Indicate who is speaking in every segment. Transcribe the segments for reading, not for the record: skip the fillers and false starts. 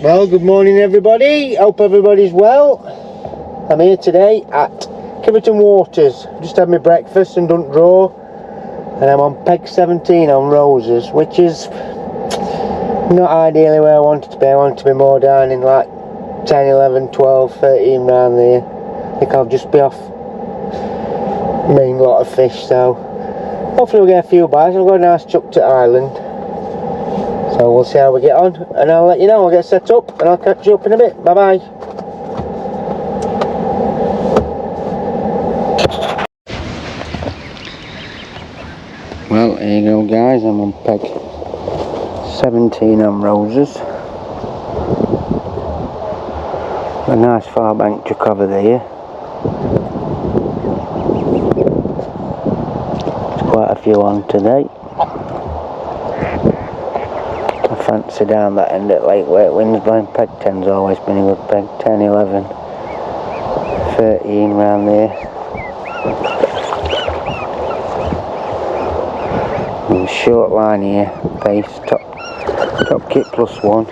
Speaker 1: Well, good morning everybody, hope everybody's well. I'm here today at Kiveton Waters. Just had my breakfast and done draw, and I'm on peg 17 on roses, which is not ideally where I want it to be. I want it to be more down in like 10, 11, 12, 13 round there. I think I'll just be off main lot of fish, so hopefully we'll get a few bites. I've got a nice chuck to Island. So we'll see how we get on, and I'll let you know. I'll get set up and I'll catch you up in a bit. Bye bye. Well, here you go guys, I'm on peg 17 on roses. A nice far bank to cover there. There's quite a few on today. Fancy down that end at lightweight winds blowing. Peg 10's always been a good peg. 10, 11, 13 round there. And short line here, pace, top kit +1,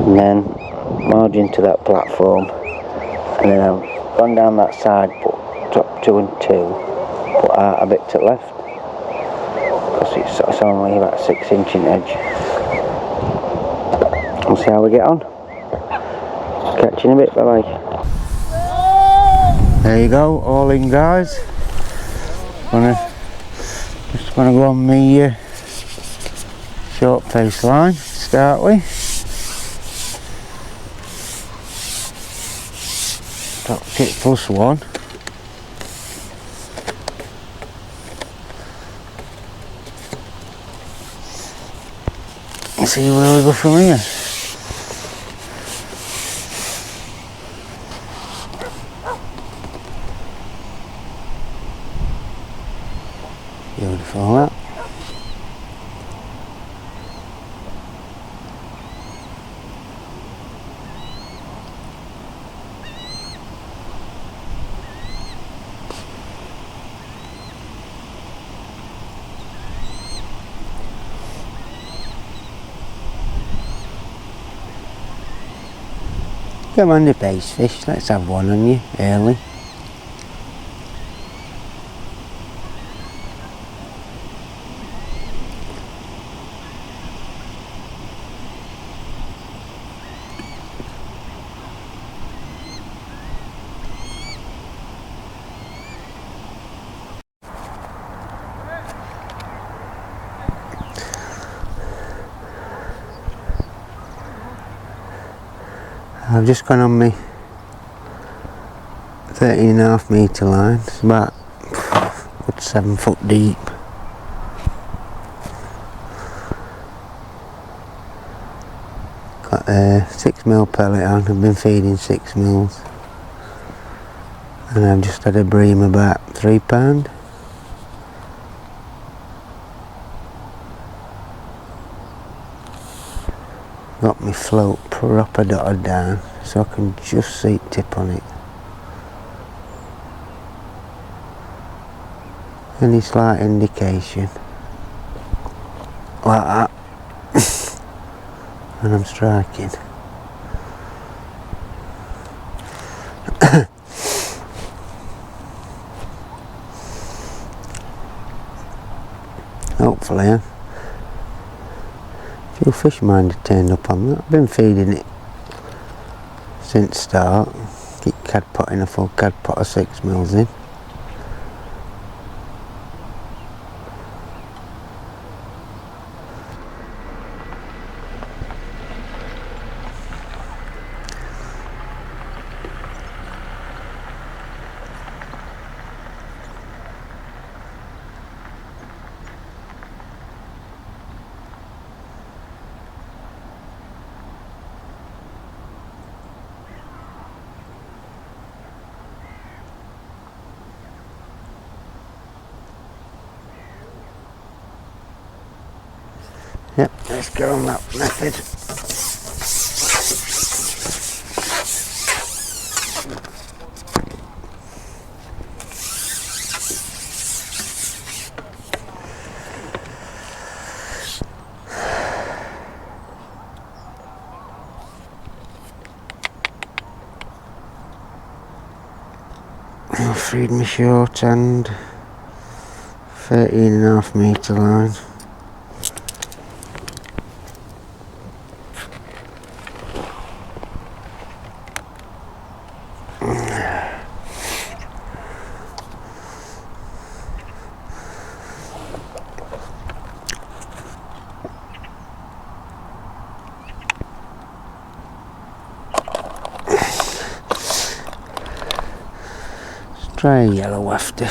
Speaker 1: and then margin to that platform, and then I've gone down that side, put top 2 and 2, put out a bit to the left. It's only about 6 inch in edge. We'll see how we get on. Catch you in a bit, bye bye. There you go, all in guys. Just gonna go on me short pace line to start with. Top kit +1. See where we go from here. Beautiful that. Come on the base fish, let's have one on you early. I've just gone on my 13.5 metre line. It's about 7 foot deep. Got a 6mm pellet on. I've been feeding 6mm, and I've just had a bream about £3. Got my float proper dotted down so I can just see the tip on it. Any slight indication like that and I'm striking. Hopefully a few fish minders turned up on that. I've been feeding it since start. Keep cad potting a full cad pot of 6mm in. Yep, let's go on that method. I'll feed my short end 13.5 metre line. Try a yellow wafter.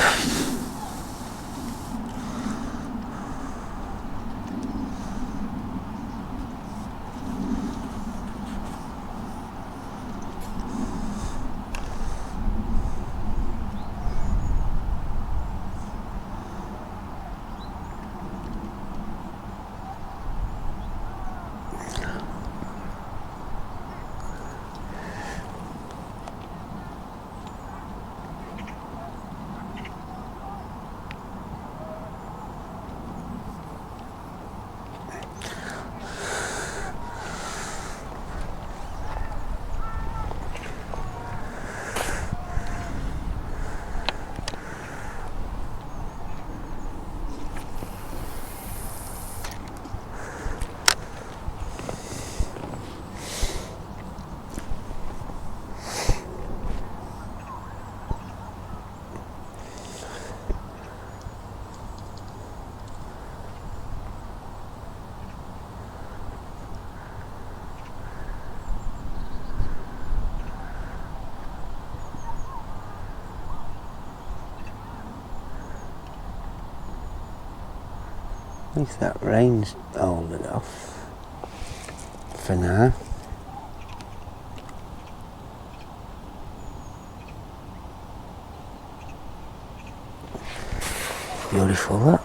Speaker 1: At least that rain's holding off for now. Beautiful that.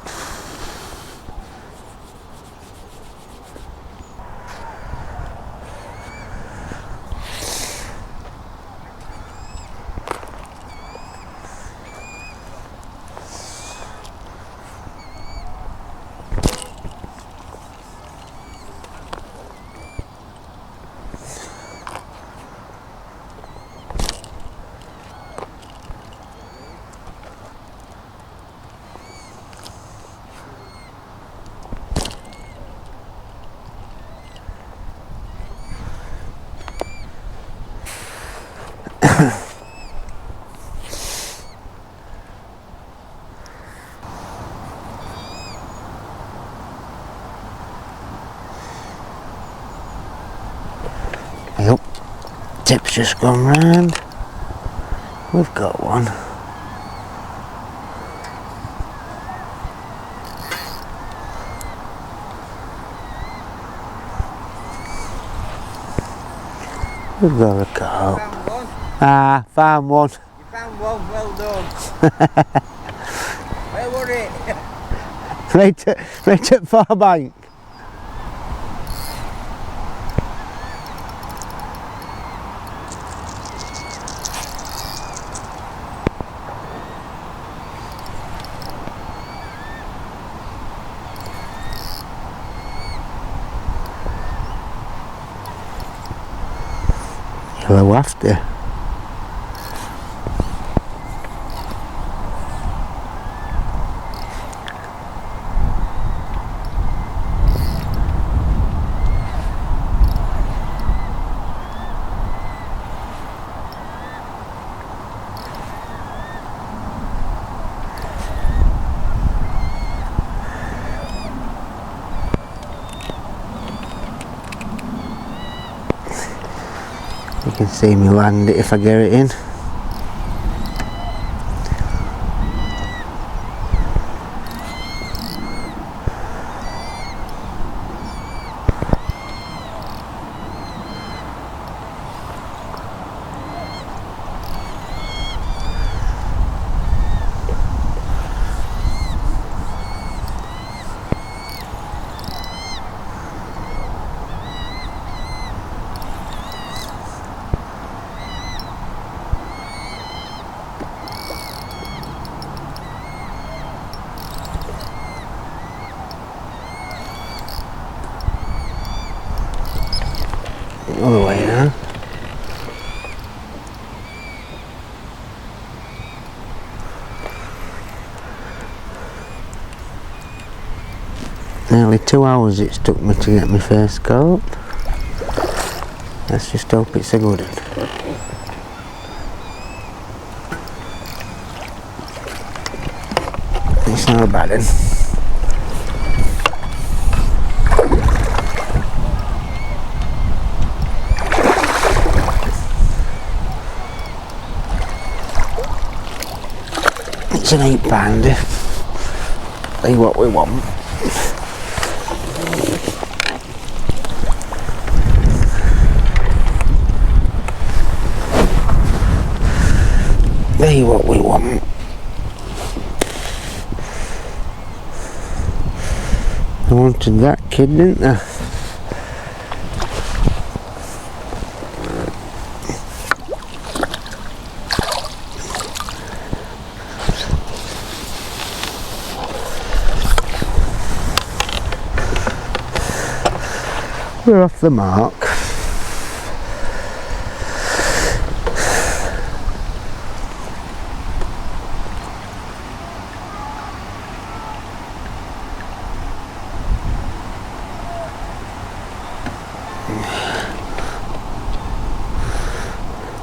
Speaker 1: Yep, tip's just gone round. We've got one. We've got a carp. Ah, found one.
Speaker 2: You found one, well done. Where was it?
Speaker 1: right at far bank. Yellow after. You can see me land it if I get it in. Nearly 2 hours it took me to get my first caught. Let's just hope it's a good one. It's not a bad one. It's an 8-pounder. See what we want. See what we want. I wanted that kid, didn't I? We're off the mark.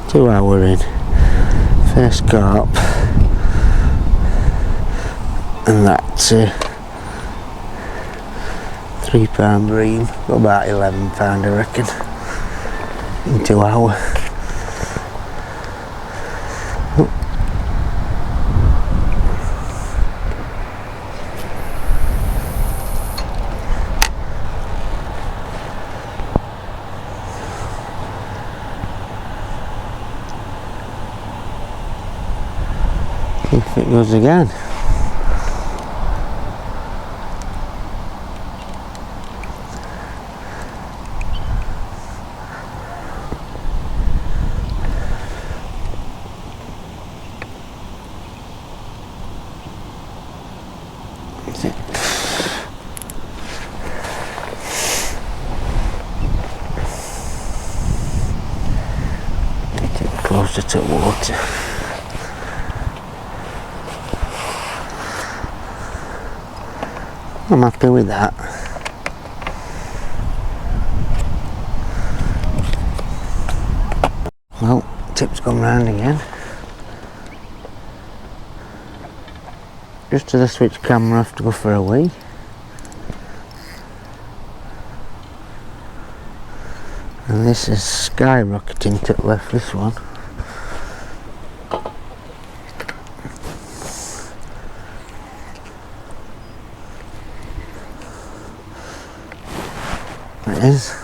Speaker 1: Two hour in, first carp, and that's £3 bream, about £11 I reckon, in 2 hours. If it goes again. Closer to water. I'm happy with that. Well, tip's gone round again. Just as I switch camera, I have to go for a wee. And this is skyrocketing to the left, this one. It is.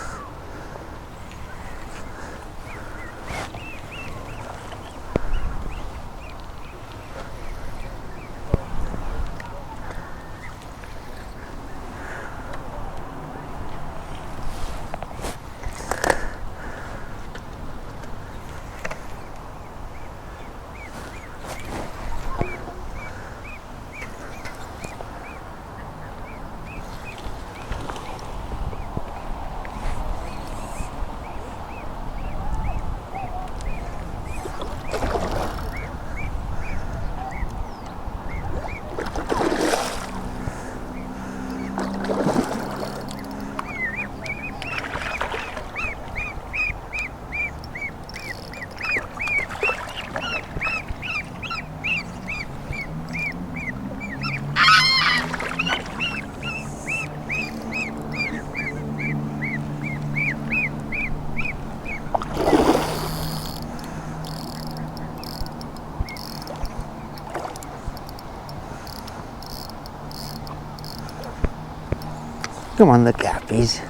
Speaker 1: Come on, the cappies.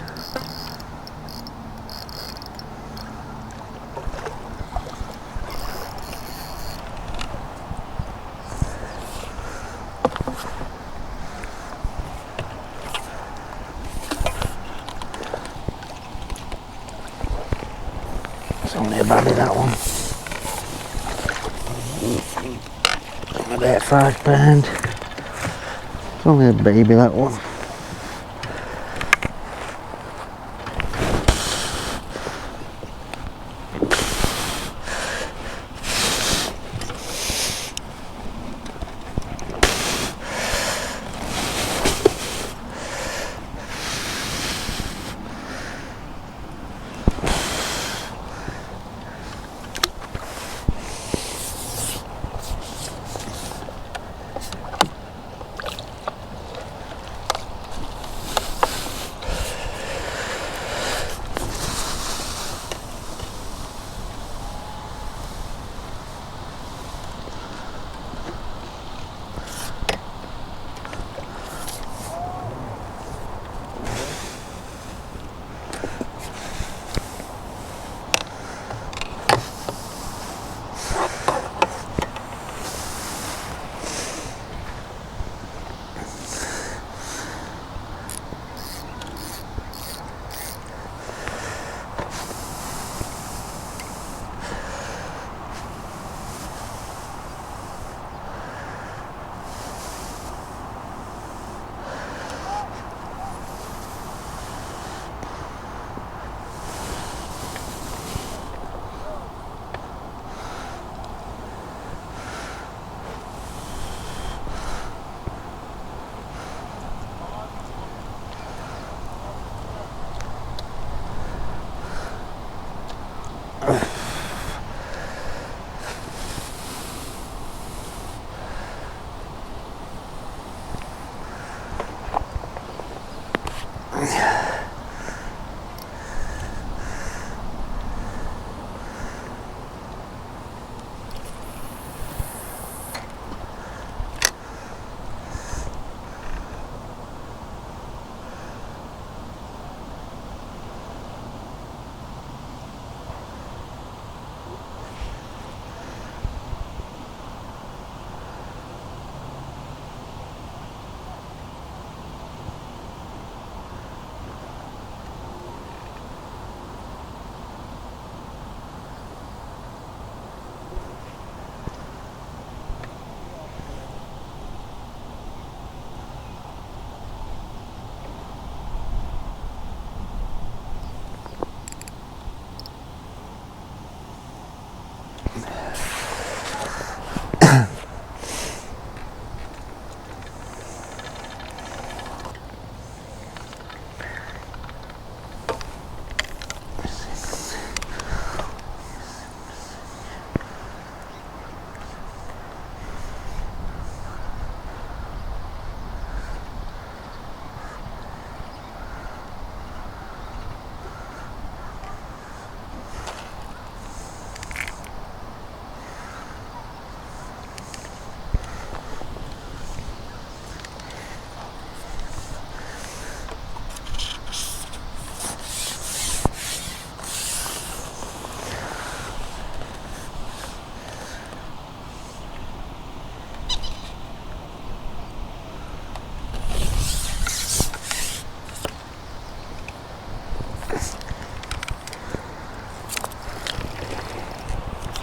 Speaker 1: It's only a baby, that one. About £5. It's only a baby, that one.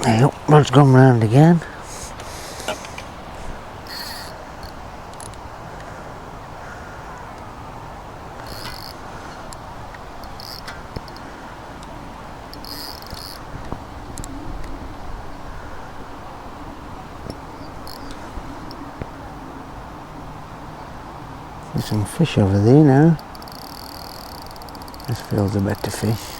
Speaker 1: Yep, rod's gone round again. There's some fish over there now. This feels a better fish.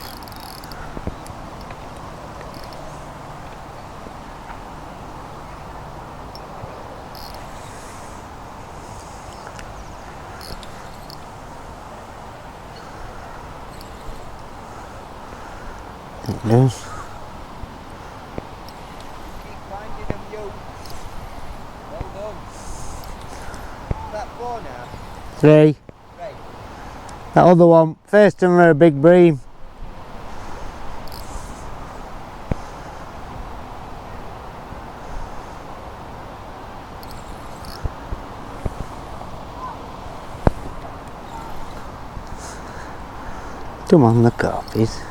Speaker 1: It does.
Speaker 2: Keep grinding them, you. Well done. Is that 4 now?
Speaker 1: 3.
Speaker 2: Right.
Speaker 1: That other one, first one were a big bream. Come on, the carpies.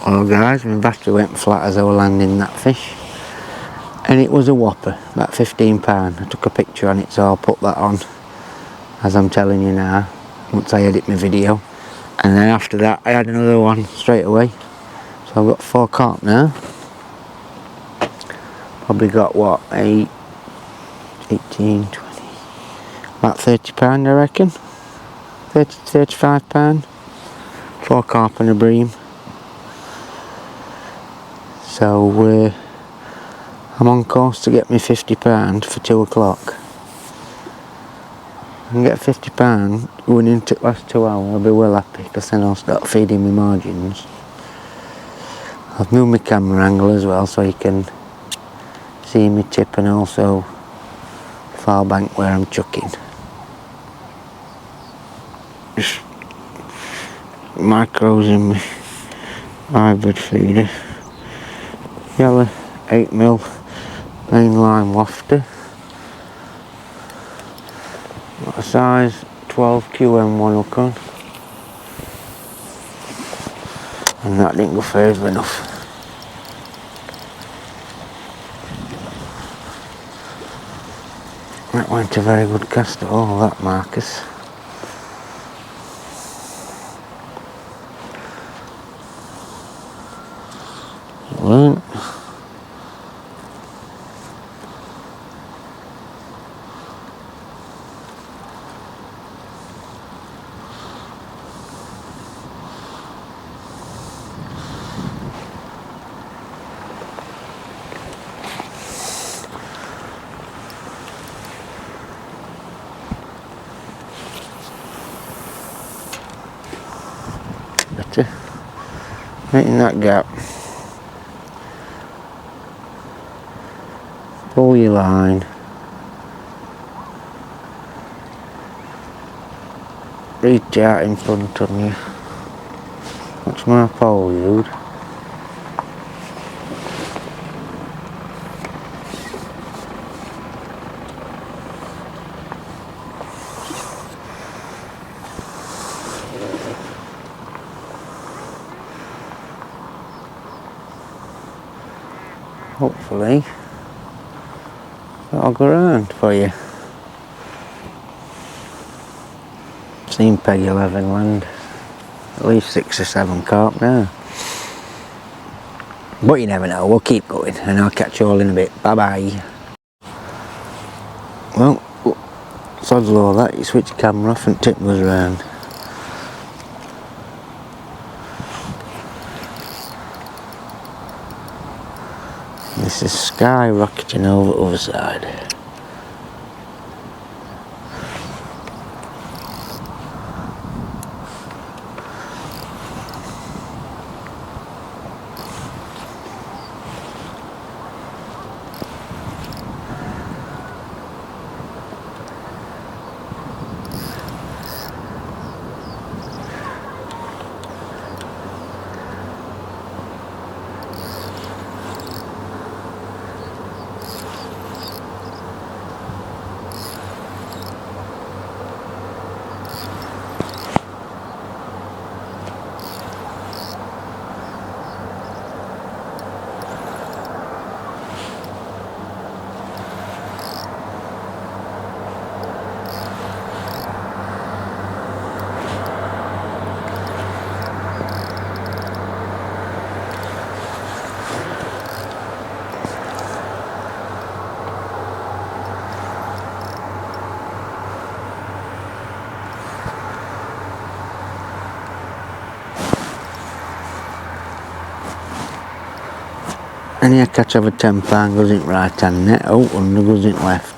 Speaker 1: Well guys, my battery went flat as I was landing that fish, and it was a whopper, about £15. I took a picture on it, so I'll put that on as I'm telling you now once I edit my video. And then after that I had another one straight away, so I've got 4 carp now. Probably got what, 8, 18, 20, about £30 I reckon, 30 to £35, 4 carp and a bream. So I'm on course to get me £50 for 2 o'clock. I can get £50 going into the last 2 hours, I'll be well happy, because then I'll start feeding my margins. I've moved my camera angle as well so you can see me tip, and also far bank where I'm chucking. Just macros in my hybrid feeder. Yellow 8mm mainline wafter. Got a size 12 QM1 hook on. And that didn't go further enough. That went a very good cast at all, that Marcus. It weren't. Better. Right in that gap. Pull your line. Reach out in front of you. Watch my pole, dude. hopefully that'll go around for you. Seen peg 11 land, at least 6 or 7 carp now. But you never know, we'll keep going and I'll catch you all in a bit. Bye bye. Well, sod's law that, you switch your camera off and tip goes around. This is skyrocketing over the other side. Any catch of a 10 pound goes in right hand net, oh, under goes in left.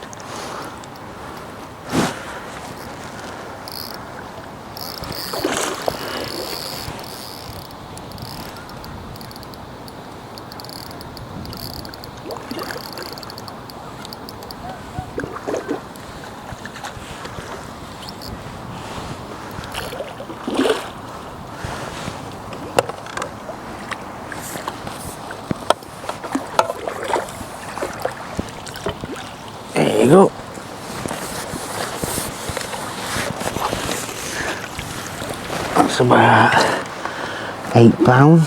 Speaker 1: There you go. That's about £8.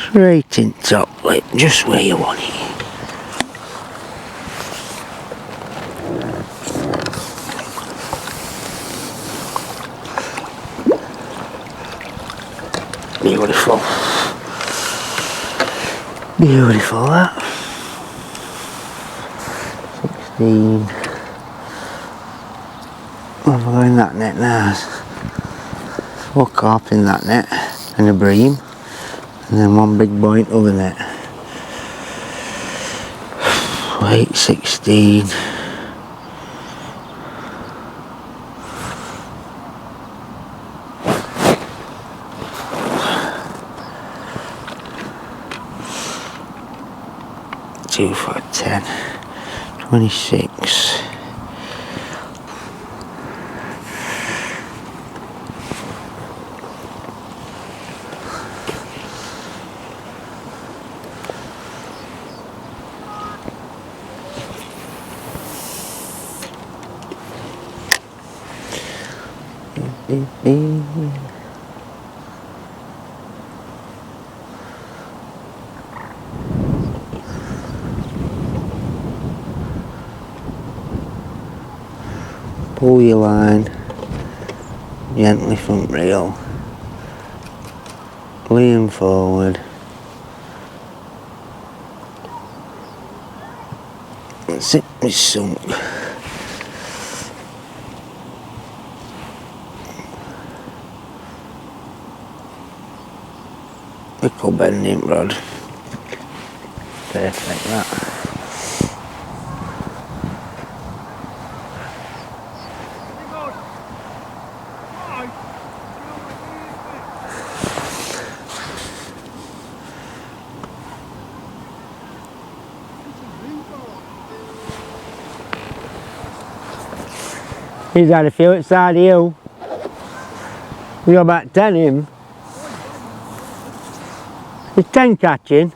Speaker 1: Straight in top lip, just where you want it. Beautiful. Beautiful that. 16. What have I got in that net now? 4 carp in that net and a bream, and then 1 big boy in the other net. 8, 16. Two for 10, 26. Pull your line gently front reel, lean forward, that's it, it's sunk. Little bending rod, perfect that. He's had a few outside you. We got about 10 in. There's 10 catching.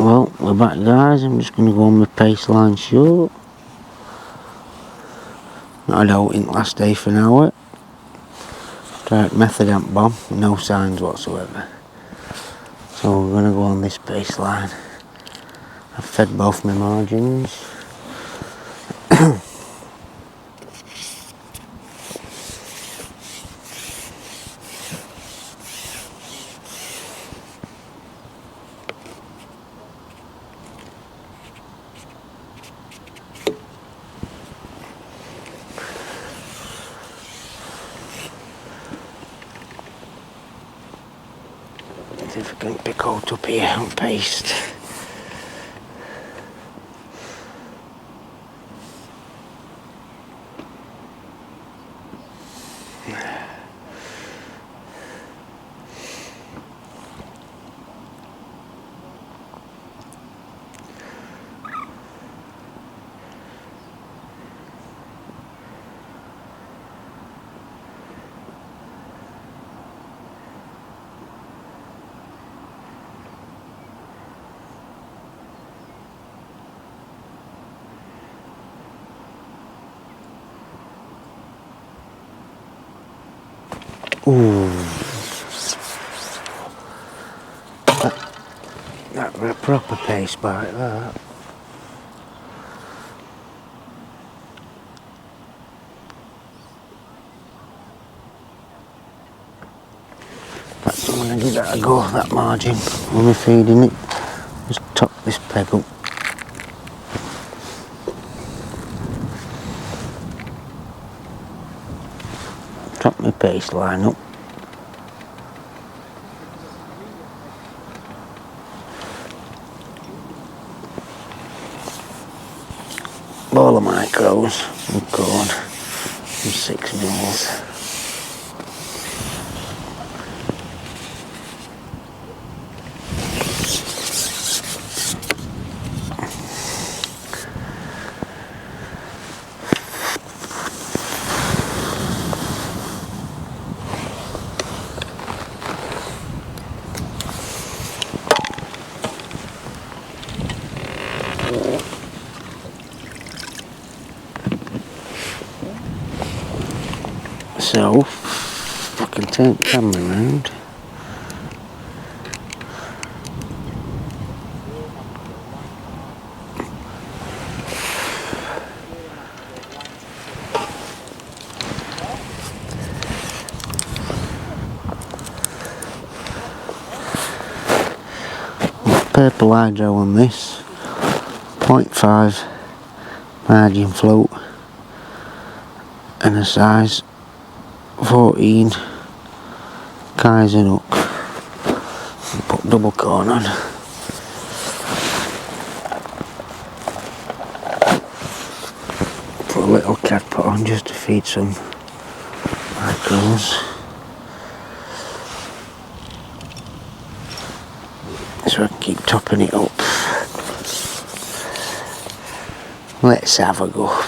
Speaker 1: Well, we're back guys, I'm just going to go on my pace line short. Not out in last day for an hour. Direct method amp bomb, no signs whatsoever. So we're going to go on this pace line. I've fed both my margins. See if I can pick out up here and paste. Ooh, that was a proper pace bite, that. That's I'm going to give that a go, that margin, when we're feeding it. Just top this peg up. Top my pace line up. Ball of micros and corn and 6 mils. So, I can take the camera around. Purple hydro on this, 0.5 margin float and a size 14 Kaiser hook. Put double corn on. Put a little cat pot on just to feed some micros. So I can keep topping it up. Let's have a go.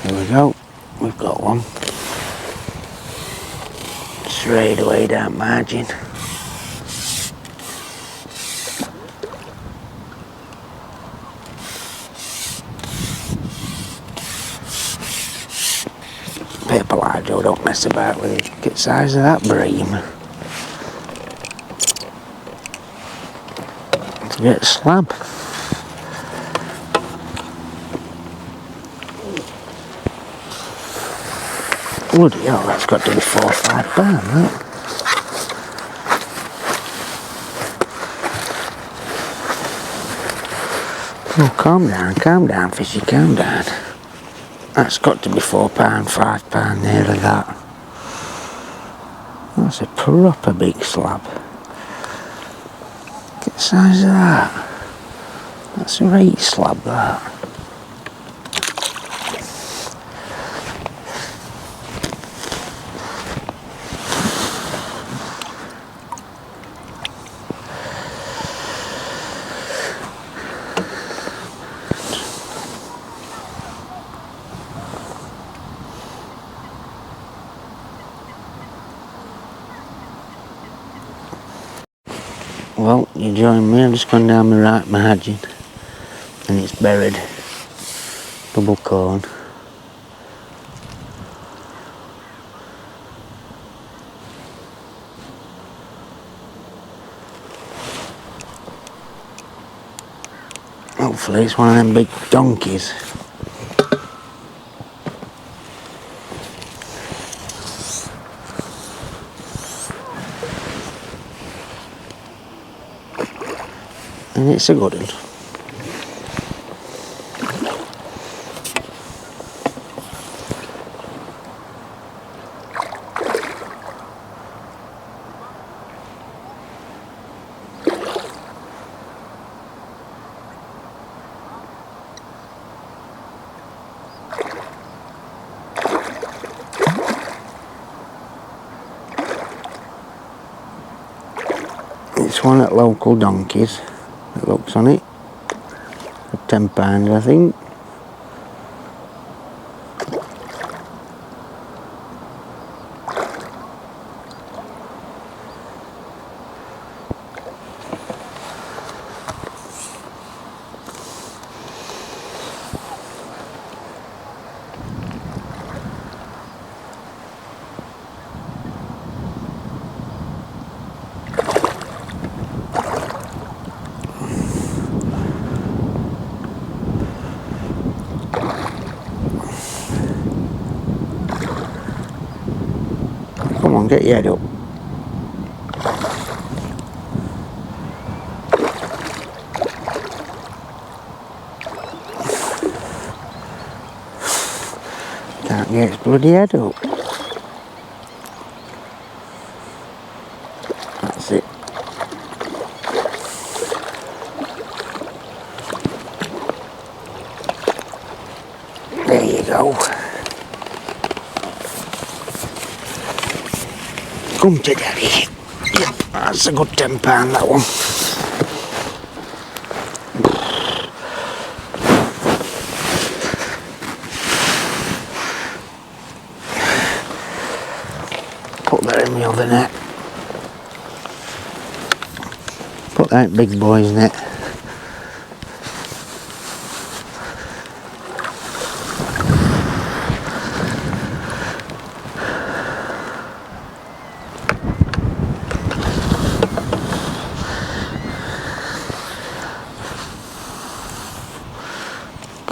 Speaker 1: There we go, we've got one. Straight away down margin. simple I do, don't mess about with it. Get the size of that bream. To get a slab. Bloody hell, that's got to be 4 or 5 pounds, that. Oh, calm down, fishy, calm down. That's got to be £4, £5, nearly that. That's a proper big slab. Get the size of that. That's a right slab, that. Well, you join me, I've just gone down my right margin and it's buried. Double cone. Hopefully it's one of them big donkeys. And it's a good one. It's one at local donkeys. It looks on it. For £10, I think. Come on, get your head up. Can't get its bloody head up. That's it. There you go. Come to daddy. Yep, that's a good £10, that one. Put that in the other net. Put that in big boy's net.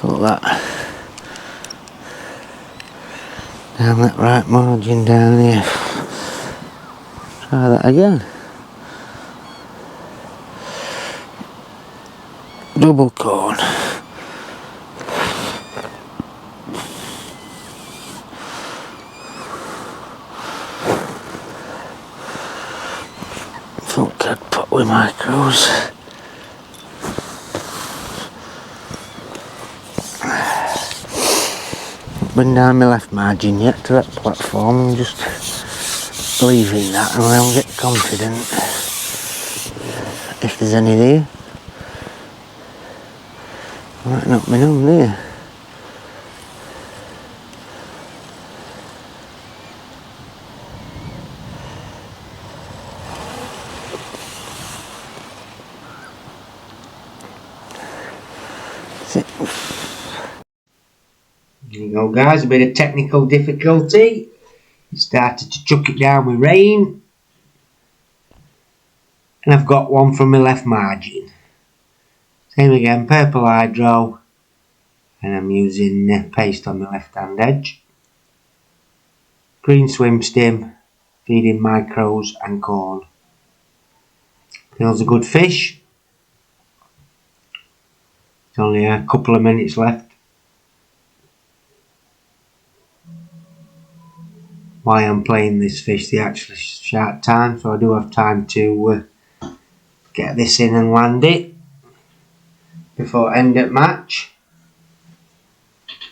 Speaker 1: Got that down that right margin down here. Try that again. Double cone. Full cad pot with micros. Been down my left margin yet to that platform. I'm just leaving that and I'll get confident if there's any there. Might not be none there. That's it. There you go guys, a bit of technical difficulty. It started to chuck it down with rain, and I've got one from my left margin. Same again, purple hydro, and I'm using paste on the left hand edge. Green swim stim, feeding micros and corn. Feels a good fish. There's only a couple of minutes left. Why I'm playing this fish, the actual shark time, so I do have time to get this in and land it before end at match.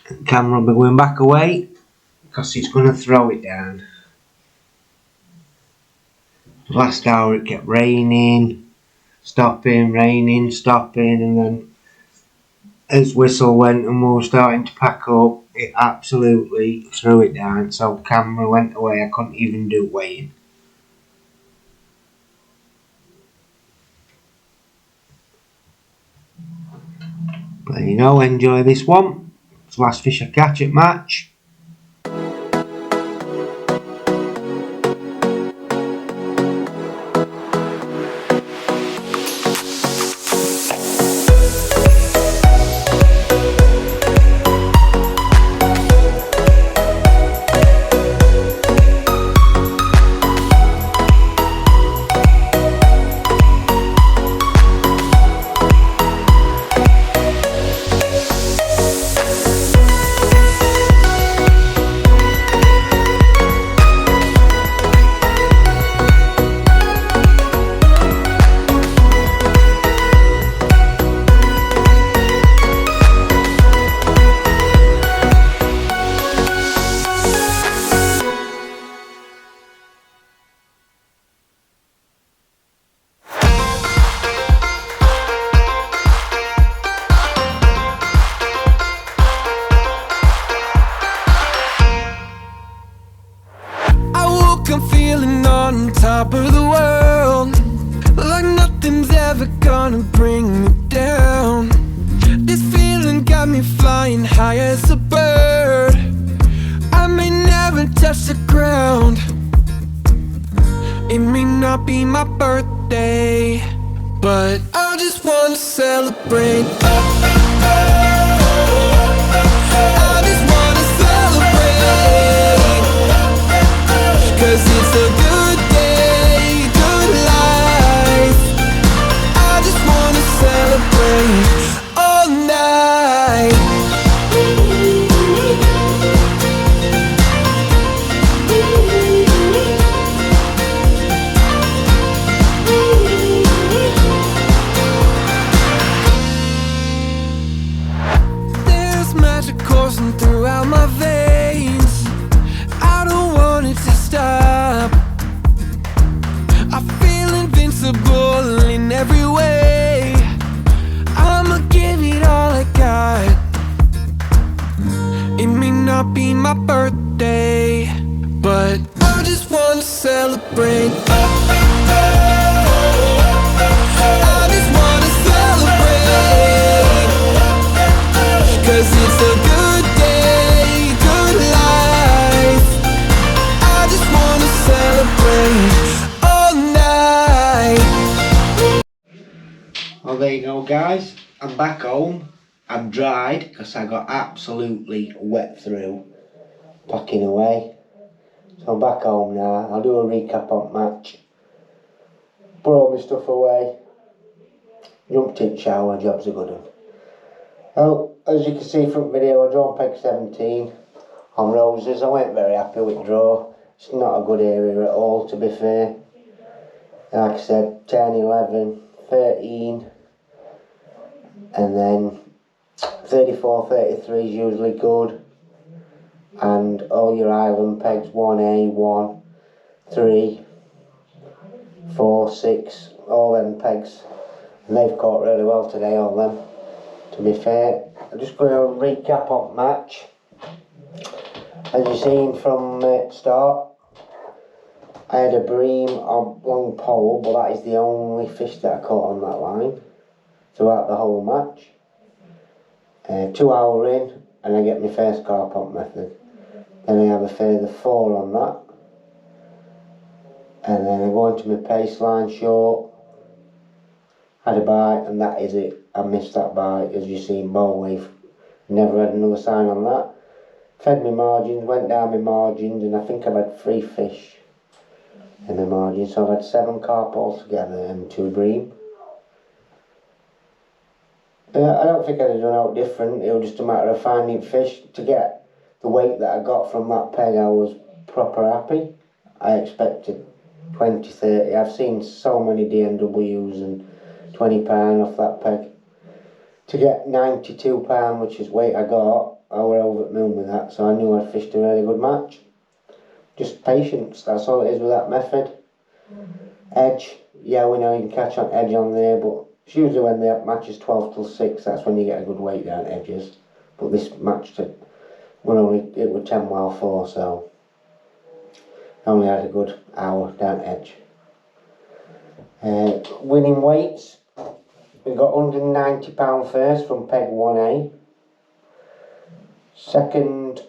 Speaker 1: The camera will be going back away because he's going to throw it down. Last hour it kept raining, stopping, raining, stopping, and then as whistle went and we were starting to pack up, it absolutely threw it down, so the camera went away. I couldn't even do weighing. But there you go, enjoy this one. It's the last fish I catch at match.
Speaker 3: I'm feeling on top of the world, like nothing's ever gonna bring me down. This feeling got me flying high as a bird. I may never touch the ground. It may not be my birthday, but I just wanna celebrate. I just wanna celebrate, 'cause it's a good day, good life. I just wanna celebrate all night. There's magic coursing throughout my veins. I don't want it to stop. I feel invincible in every way. I'ma give it all I got. It may not be my birthday, but I just wanna celebrate. I just wanna celebrate, 'cause it's a good day, good life. I just wanna celebrate all night.
Speaker 1: Well, there you go, guys. I'm back home. I'm dried because I got absolutely wet through packing away. So I'm back home now. I'll do a recap on match. Put all my stuff away. Jumped in shower, job's a good one. Well, as you can see from the video, I drawn peg 17 on roses. I weren't very happy with draw. It's not a good area at all, to be fair. Like I said, 10, 11, 13, and then 34, 33 is usually good. And all your island pegs, 1A, 1, 3, 4, 6, all them pegs. And they've caught really well today, all them, to be fair. I'm just going to recap on match. As you've seen from start, I had a bream on long pole, but that is the only fish that I caught on that line throughout the whole match. 2 hour in, and I get my first car pump method. Then I have a further 4 on that. And then I go into my pace line short, had a bite, and that is it. I missed that bite, as you see, bow wave. Never had another sign on that. Fed my margins, went down my margins, and I think I've had 3 fish in my margins. So I've had 7 carp altogether and 2 bream. I don't think I'd have done out different. It was just a matter of finding fish. To get the weight that I got from that peg, I was proper happy. I expected 20, 30. I've seen so many DNWs and £20 off that peg. To get £92, which is weight I got, I were over the moon with that, so I knew I'd fished a really good match. Just patience, that's all it is with that method. Edge, yeah, we know you can catch on edge on there, but it's usually when the match is 12 till 6, that's when you get a good weight down edges. But this match, it was 10 while 4, so I only had a good hour down edge. Winning weights, we got £190 first from peg 1A. Second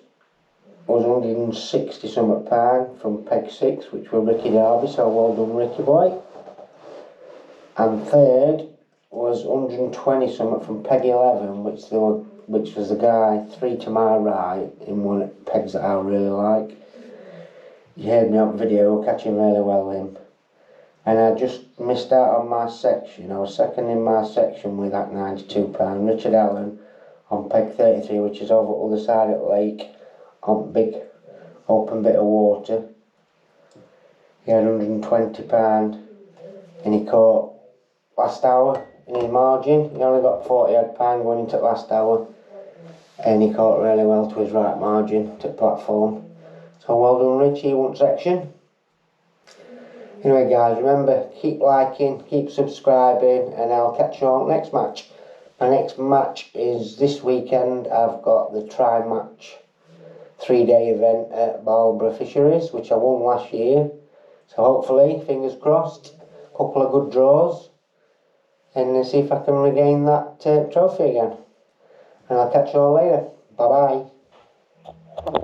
Speaker 1: was 160 something pound from peg 6, which were Ricky Derby, so well done Ricky boy. And third was 120 something from peg 11, which was the guy 3 to my right in one of the pegs that I really like. You heard me on video, catching really well him. And I just missed out on my section. I was second in my section with that £92. Richard Allen on peg 33, which is over the other side of the lake, on big open bit of water. He had £120 and he caught last hour in his margin. He only got £40 going into last hour, and he caught really well to his right margin to platform. So well done Richie, one section. Anyway guys, remember, keep liking, keep subscribing, and I'll catch you on next match. My next match is this weekend. I've got the tri-match 3-day event at Marlborough Fisheries, which I won last year. So hopefully, fingers crossed, a couple of good draws, and see if I can regain that trophy again. And I'll catch you all later. Bye bye.